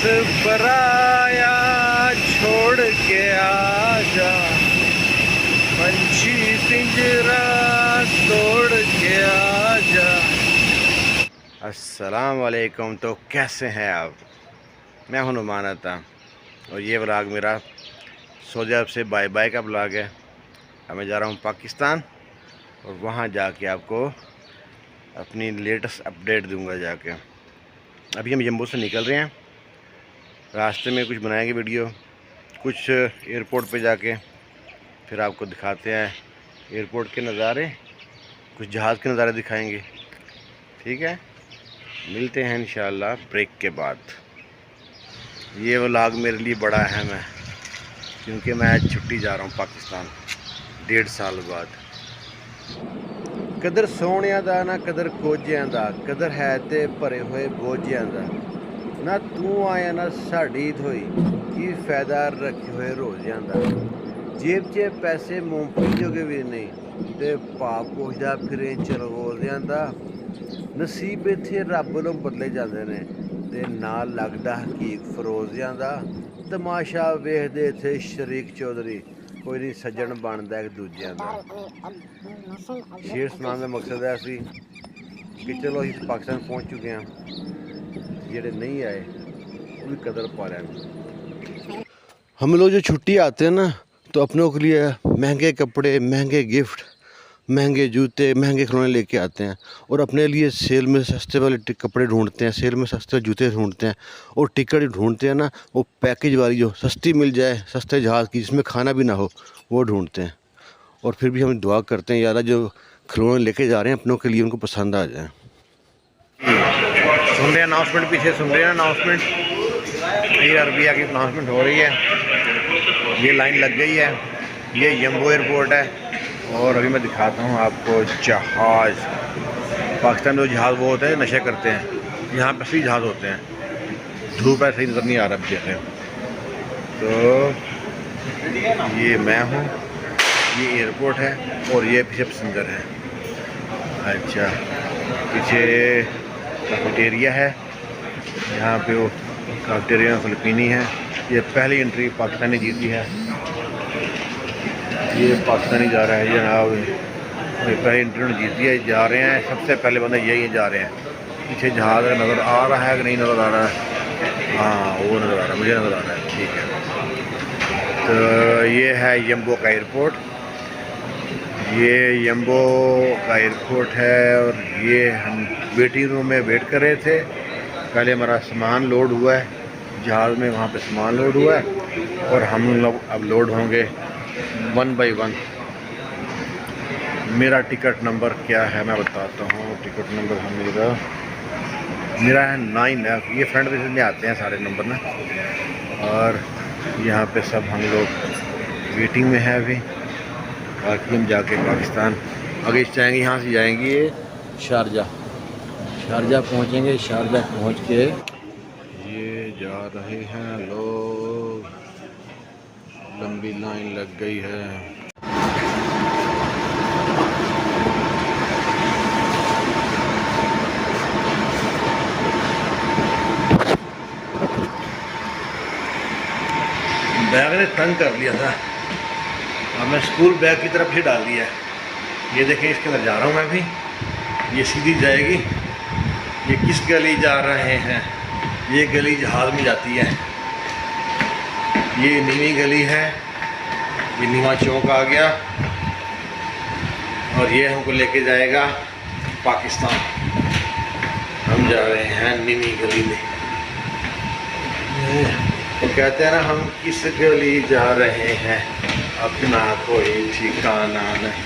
पराया छोड़ के आजा, पंछी पिंजरा तोड़ के आजा। अस्सलाम वालेकुम। तो कैसे हैं आप? मैं हूं नुमान अता और ये व्लॉग मेरा सऊदी अरब से बाय बाय का व्लॉग है। अब मैं जा रहा हूं पाकिस्तान और वहां जाके आपको अपनी लेटेस्ट अपडेट दूंगा जाके। अभी हम जम्मू से निकल रहे हैं, रास्ते में कुछ बनाएंगे वीडियो, कुछ एयरपोर्ट पे जाके फिर आपको दिखाते हैं एयरपोर्ट के नज़ारे, कुछ जहाज़ के नज़ारे दिखाएंगे। ठीक है, मिलते हैं इंशाल्लाह ब्रेक के बाद। ये व्लॉग मेरे लिए बड़ा अहम है क्योंकि मैं आज छुट्टी जा रहा हूँ पाकिस्तान 1.5 साल बाद। कदर सोहणियां दा ना कदर कोजियां दा, कदर है ते भरे हुए बोझियां दा। ना तू आया ना साड़ी धोई, की फायदा रखे हुए रोजियां दा। जेब च पैसे मूंगफली जोगे भी नहीं ते भाव पुछदा फिरे चरगोजियां दा। नसीब इत्थे रब नूं बदले जांदे ने ते नाल लगदा हकीक फरोजियां दा। तमाशा वेखदे इत्थे शरीक चौधरी, कोई नहीं सज्जन बनदा एक दूजियां दा। शेर सुनाने का मकसद है असी कि चलो असीं पाकिस्तान पहुँच चुके हैं, जेड़े नहीं आए वो भी कदर पा लें। हम लोग जो छुट्टी आते हैं ना तो अपनों के लिए महंगे कपड़े, महंगे गिफ्ट, महंगे जूते, महंगे खिलौने लेके आते हैं और अपने लिए सेल में सस्ते वाले कपड़े ढूंढते हैं, सेल में सस्ते जूते ढूंढते हैं और टिकट ढूंढते हैं ना, वो पैकेज वाली जो सस्ती मिल जाए, सस्ते जहाज़ की जिसमें खाना भी ना हो, वो ढूंढते हैं। और फिर भी हम दुआ करते हैं यार जो खिलौने लेके जा रहे हैं अपनों के लिए उनको पसंद आ जाए। सुन रहे हैं अनाउंसमेंट, पीछे सुन रहे हैं अनाउंसमेंट, एयर अरबिया की अनाउंसमेंट हो रही है। ये लाइन लग गई है, ये जम्बो एयरपोर्ट है और अभी मैं दिखाता हूँ आपको जहाज़। पाकिस्तान में जो जहाज़ वो होते हैं नशे करते हैं, यहाँ पर सही जहाज़ होते हैं। धूप है, सही नज़र नहीं आ रहा जैसे। तो ये मैं हूँ, ये एयरपोर्ट है और ये पीछे पैसेंजर है। अच्छा, पीछे कैफेटेरिया है, यहाँ पे वो कैफेटेरिया फिलिपीनी है। ये पहली एंट्री पाकिस्तानी जीती है, ये पाकिस्तानी जा रहा है जनाब, ये पहली एंट्री उन्होंने जीती है, जा रहे हैं सबसे पहले बंदे यही जा रहे हैं। पीछे जहाज़ नज़र आ रहा है कि नहीं नज़र आ रहा है? हाँ वो नज़र आ रहा है, मुझे नज़र आ रहा है। ठीक है, तो ये है यम्बो का एयरपोर्ट, ये यम्बो का एयरपोर्ट है और ये हम वेटिंग रूम में वेट कर रहे थे। पहले हमारा सामान लोड हुआ है जहाज़ में, वहाँ पे सामान लोड हुआ है और हम लोग अब लोड होंगे 1 बाय 1। मेरा टिकट नंबर क्या है मैं बताता हूँ। टिकट नंबर है मेरा है 9 है। ये फ्रंट पेज में आते हैं सारे नंबर ना, और यहाँ पे सब हम लोग वेटिंग में है अभी। बाकी हम जाके पाकिस्तान आगे जाएंगे, यहाँ से जाएंगे शारजा पहुँचेंगे। शारजा पहुँच के ये जा रहे हैं लोग, लंबी लाइन लग गई है। बैग ने तंग कर लिया था, अब मैं स्कूल बैग की तरफ ही डाल दिया है। ये देखें, इसके अंदर जा रहा हूँ मैं भी, ये सीधी जाएगी। ये किस गली जा रहे हैं? ये गली जहाज़ में जाती है, ये नीवी गली है, ये नीवा चौक आ गया और ये हमको लेके जाएगा पाकिस्तान। हम जा रहे हैं नीवी गली में। तो कहते हैं ना, हम किस गली जा रहे हैं अपना कोई ठिकाना नहीं।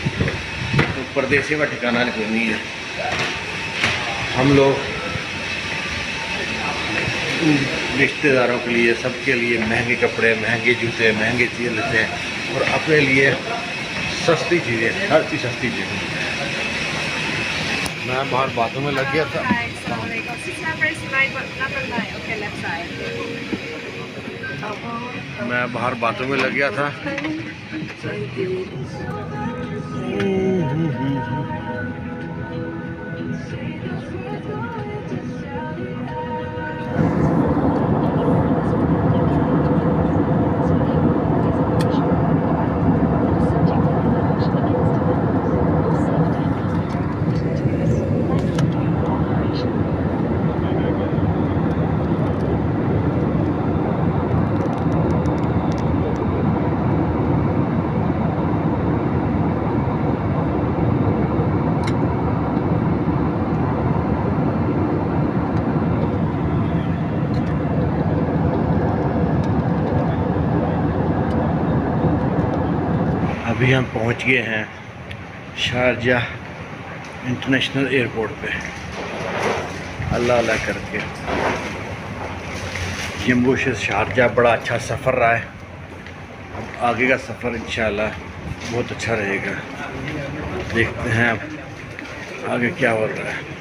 तो परदेसी का ठिकाना नहीं है। हम लोग रिश्तेदारों के लिए, सबके लिए महंगे कपड़े, महंगे जूते, महंगे चीज़ लेते हैं और अपने लिए सस्ती चीज़ें, हर चीज़ सस्ती चीज़ें। मैं बाहर बातों में लग गया था। मैं बाहर बातों में लग गया था। अभी हम पहुंच गए हैं शारजाह इंटरनेशनल एयरपोर्ट पे। अल्लाह अल्लाह करके जम्मू से शारजाह बड़ा अच्छा सफ़र रहा है। अब आगे का सफ़र इंशाल्लाह बहुत अच्छा रहेगा। देखते हैं अब आगे क्या हो रहा है।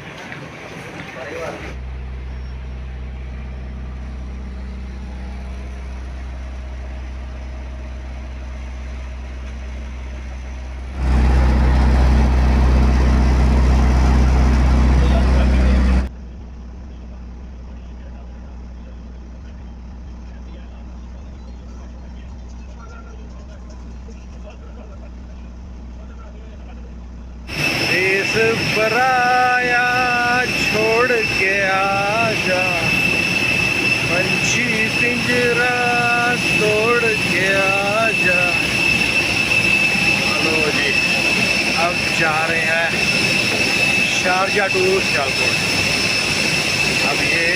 देश पराया छोड़ के आजा, पंछी पिंजरा तोड़ के आजा। हेलो जी, अब जा रहे हैं शारजाह टू सियालकोट। अब ये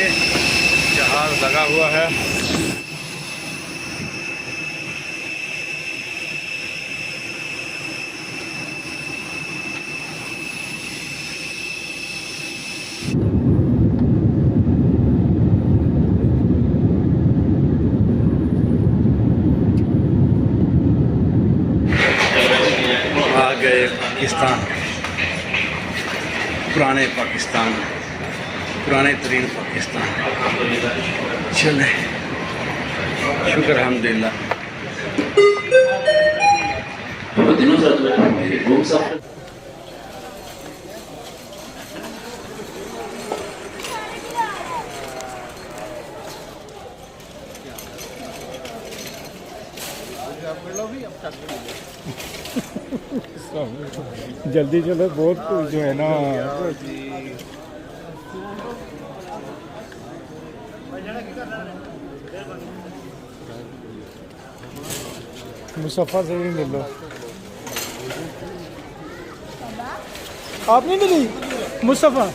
जहाज लगा हुआ है। आ गए पाकिस्तान, पुराने पाकिस्तान, पुराने तरीन पाकिस्तान। चले शुक्र अल्हम्दुलिल्लाह। जल्दी चलो, बहुत जो है ना। मुसफ़ा से ही मिल लो। आप नहीं मिली मुसफ़ा?